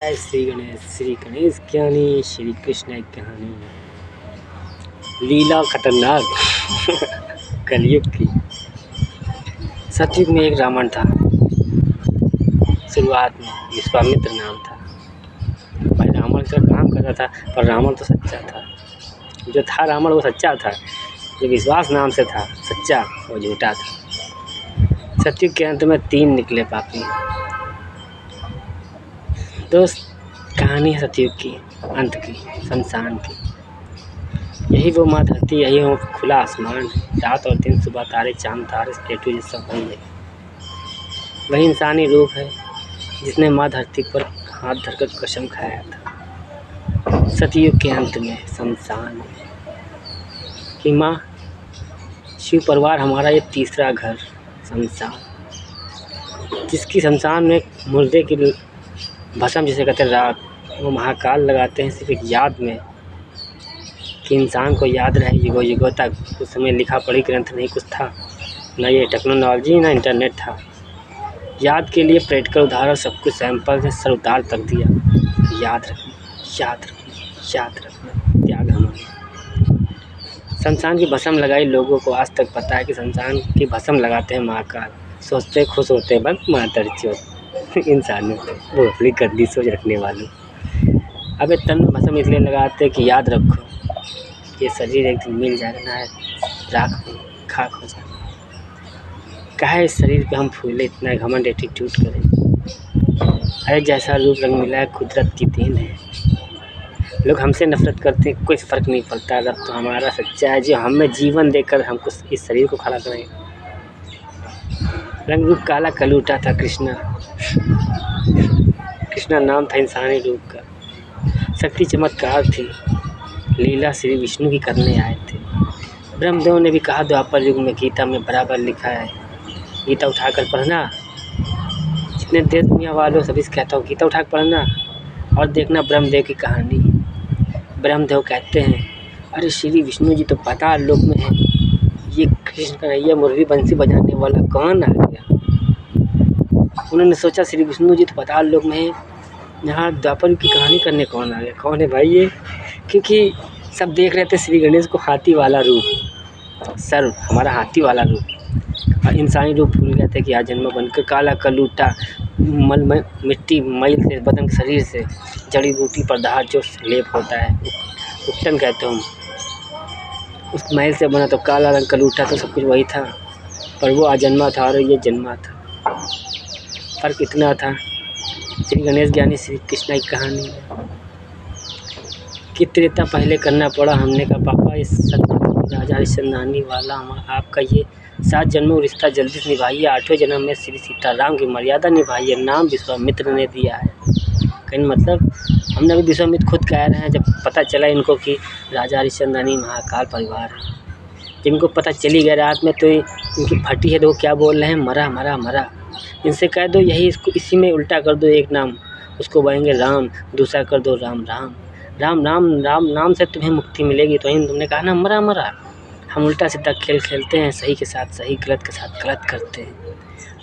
जय श्री गणेश ज्ञानी श्री कृष्ण की कहानी। लीला खतरनाक कलयुग की। सतयुग में एक रावण था। शुरुआत में विश्वामित्र नाम था। भाई रावण का काम कर रहा था, पर रावण तो सच्चा था। जो था रावण वो सच्चा था, जो विश्वास नाम से था सच्चा वो झूठा था। सतयुग के अंत में 3 निकले पापी। दोस्त, कहानी है सतयुग की, अंत की, शमशान की। यही वो माँ धरती, यही वो खुला आसमान, रात और दिन, सुबह तारे, चांद तारे, A to Z सब वही है। वही इंसानी रूप है जिसने माँ धरती पर हाथ धरकर कसम खाया था सतयुग के अंत में, शमशान में, कि माँ शिव परिवार हमारा ये तीसरा घर शमशान, जिसकी शमशान में मुर्दे की भस्म जिसे कहते हैं राख, वो महाकाल लगाते हैं सिर्फ एक याद में, कि इंसान को याद रहे युगों युगों तक। उस समय लिखा पढ़ी ग्रंथ नहीं कुछ था, ना ये टेक्नोलॉजी ना इंटरनेट था। याद के लिए प्रैक्टिकल उदाहरण सब कुछ सैंपल से सर उतार तक दिया। याद रखना, याद रखना, याद रखना, त्याग हमारा। शमशान की भस्म लगाई लोगों को आज तक पता है कि शमशान की भस्म लगाते हैं महाकाल। सोचते खुश होते हैं बस मातर चोट इंसानों वो अपनी गंदी सोच रखने वालों। अबे तन में भस्म इसलिए लगाते कि याद रखो ये शरीर एक दिन मिल जाएगा, ना है राख हो खाक हो जाएगा। काहे इस शरीर पे हम फूले इतना घमंड एटीट्यूड करें। अरे जैसा रूप रंग मिला है कुदरत की देन है। लोग हमसे नफरत करते हैं, कोई फ़र्क नहीं पड़ता। रब तो हमारा सच्चा है जो हमें जीवन देकर हमको इस शरीर को खड़ा करेगा। रंग रूप काला कलूटा था कृष्णा नाम था इंसानी रूप का। शक्ति चमत्कार थी, लीला श्री विष्णु की करने आए थे। ब्रह्मदेव ने भी कहा द्वापर युग में, गीता में बराबर लिखा है, गीता उठाकर पढ़ना। जितने देश दुनिया वालों सभी से कहता हूँ गीता उठाकर पढ़ना और देखना ब्रह्मदेव की कहानी। ब्रह्मदेव कहते हैं अरे श्री विष्णु जी तो पाताल लोक में है, ये कृष्ण कन्हैया मुरली बंसी बजाने वाला कौन आ गया। उन्होंने सोचा श्री विष्णु जी तो पाताल लोक में है, यहाँ द्वापर की कहानी करने कौन आ गया। कौन है भाई ये, क्योंकि सब देख रहे थे श्री गणेश को हाथी वाला रूप, सर हमारा हाथी वाला रूप, और इंसानी रूप भूल गए थे कि आज जन्म बनकर काला कलूटा मल में मिट्टी मैल से बदन के शरीर से जड़ी बूटी पदार्थ जो लेप होता है उपटन कहते हैं, उस मैल से बना तो काला रंग कलूटा तो सब कुछ वही था, पर वो अजन्मा था और ये जन्मा था। फ़र्क इतना था श्री गणेश ज्ञानी श्री कृष्ण की कहानी में कि त्रेता पहले करना पड़ा। हमने कहा पापा इस राजा हरिश्चंद्रानी वाला आपका ये 7 जन्मों रिश्ता जल्दी से निभाइए, 8वें जन्म में श्री सीताराम की मर्यादा निभाइए, नाम विश्वामित्र ने दिया है। कहने मतलब हमने अभी विश्वामित्र खुद कह रहे हैं, जब पता चला इनको कि राजा हरिश्चंद्रानी महाकाल परिवार है, जब इनको पता चली गया रात में तो इनकी फटी है, तो वो क्या बोल रहे हैं, मरा मरा मरा। इनसे कह दो यही इसको इसी में उल्टा कर दो, एक नाम उसको बोलेंगे राम, दूसरा कर दो राम राम राम राम राम नाम से तुम्हें मुक्ति मिलेगी। तो तुमने कहा ना मरा मरा। हम उल्टा सीधा खेल खेलते हैं, सही के साथ सही, गलत के साथ गलत करते हैं।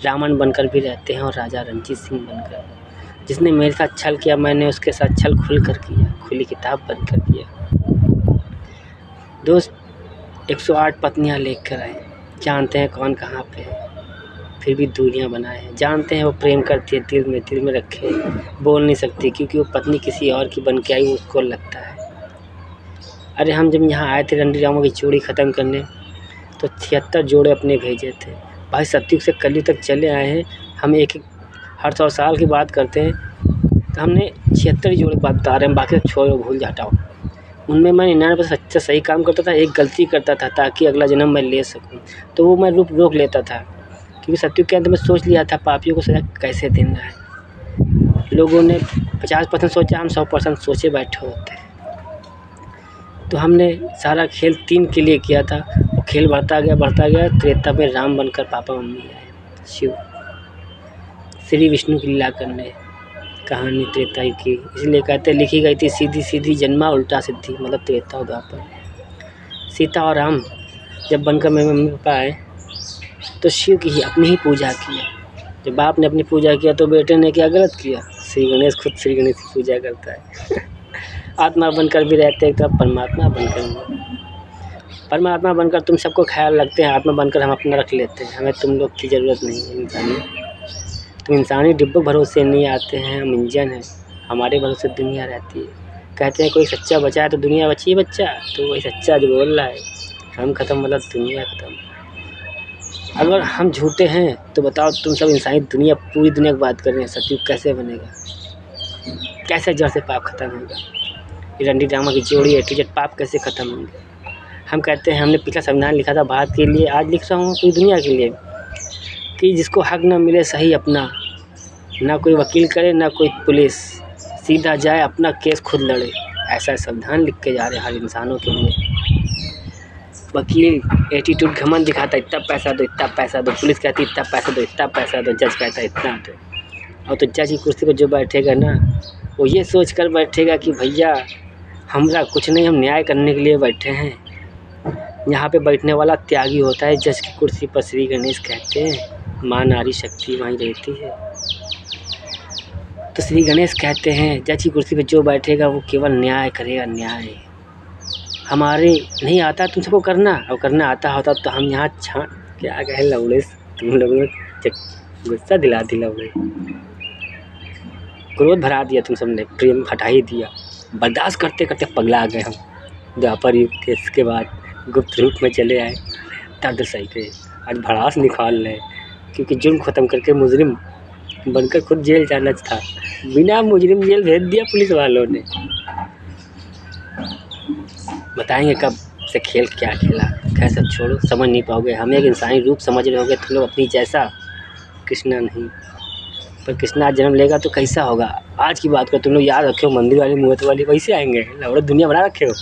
रावण बनकर भी रहते हैं और राजा रणजीत सिंह बनकर। जिसने मेरे साथ छल किया मैंने उसके साथ छल खुल कर किया, खुली किताब बंद कर किया। दोस्त 108 पत्नियां लेकर आए, जानते हैं कौन कहाँ पे है, फिर भी दूरियां बनाए। जानते हैं वो प्रेम करती है, दिल में रखे, बोल नहीं सकती क्योंकि वो पत्नी किसी और की बन के आई, उसको लगता है। अरे हम जब यहाँ आए थे रंडी रामों की चूड़ी ख़त्म करने तो 76 जोड़े अपने भेजे थे। भाई सतयुग से कलयुग तक चले आए हैं, हम एक हर 100 साल की बात करते हैं, तो हमने 76 जोड़े की बात बता रहे हैं, बाकी सब छोड़ो भूल जाटाओ। उनमें मैं 99% सच्चा सही काम करता था, एक गलती करता था ताकि अगला जन्म मैं ले सकूँ, तो वो मैं रोक लेता था, क्योंकि सतयुग के अंत में सोच लिया था पापियों को सजा कैसे देना है। लोगों ने 50% सोचा, हम 100% सोचे बैठे होते हैं। तो हमने सारा खेल 3 के लिए किया था, वो खेल बढ़ता गया। त्रेता में राम बनकर पापा मम्मी आए, शिव श्री विष्णु की लीला करने कहानी त्रेता की, इसलिए कहते लिखी गई थी सीधी सीधी जन्मा उल्टा सिद्धि, मतलब त्रेता और द्वापर। सीता और राम जब बनकर मेरे मम्मी पापा आए तो शिव की ही अपनी ही पूजा किया। जब बाप ने अपनी पूजा किया तो बेटे ने क्या गलत किया, श्री गणेश खुद श्री गणेश की पूजा करता है। आत्मा बनकर भी रहते हैं, तो परमात्मा बनकर, परमात्मा बनकर तुम सबको ख्याल रखते हैं, आत्मा बनकर हम अपना रख लेते हैं। हमें तुम लोग की ज़रूरत नहीं है इंसानी। तुम इंसानी डिब्बों भरोसे नहीं आते हैं, हम इंजन हैं, हमारे भरोसे दुनिया रहती है। कहते हैं कोई सच्चा बचा है तो दुनिया बची है बच्चा, तो वही सच्चा जो बोल रहा है, हम ख़त्म मतलब दुनिया ख़त्म। अगर हम झूठे हैं तो बताओ तुम सब इंसानी दुनिया, पूरी दुनिया की बात कर रहे हैं, सतयुग कैसे बनेगा? कैसे जड़ से पाप खत्म होगा? ये रणधीर ड्रामा की जोड़ी है, टीचर पाप कैसे ख़त्म होंगे? हम कहते हैं हमने पिछला संविधान लिखा था भारत के लिए, आज लिख रहा हूँ पूरी दुनिया के लिए, कि जिसको हक न मिले सही अपना, ना कोई वकील करे ना कोई पुलिस, सीधा जाए अपना केस खुद लड़े। ऐसा संविधान लिख के जा रहे हैं हर इंसानों के लिए। वकील एटीट्यूड घमंड दिखाता है, इतना पैसा दो इतना पैसा दो, पुलिस कहती है इतना पैसा दो इतना पैसा दो, जज कहता है इतना दो। और तो जज की कुर्सी पर जो बैठेगा ना, वो ये सोच कर बैठेगा कि भैया हमरा कुछ नहीं, हम न्याय करने के लिए बैठे हैं। यहाँ पे बैठने वाला त्यागी होता है। जज की कुर्सी पर श्री गणेश कहते हैं, माँ नारी शक्ति वहीं रहती है। तो श्री गणेश कहते हैं जज की कुर्सी पे जो बैठेगा वो केवल न्याय करेगा, न्याय। हमारे नहीं आता तुम सबको करना, और करना आता होता तो हम यहाँ क्या कहे लवड़े, तुम लोगों ने गुस्सा दिला दी, लवड़े क्रोध भरा दिया तुम सबने, प्रेम हटा ही दिया। बर्दाश्त करते करते पगला गए हम। द्वापर युग के इसके बाद गुप्त रूप में चले आए, दर्द सही के आज भड़ास निकाल रहे, क्योंकि जुर्म ख़त्म करके मुजरिम बनकर खुद जेल जाना था, बिना मुजरिम जेल भेज दिया पुलिस वालों ने। बताएंगे कब से खेल क्या खेला। खैर सब छोड़ो, समझ नहीं पाओगे, हम एक इंसानी रूप समझ रहे होगे तुम लोग अपनी जैसा, कृष्णा नहीं। पर कृष्णा जन्म लेगा तो कैसा होगा? आज की बात करो, तुम लोग याद रखे हो, मंदिर वाली मूर्त वाली वैसे आएंगे, लौड़े दुनिया बना रखे हो।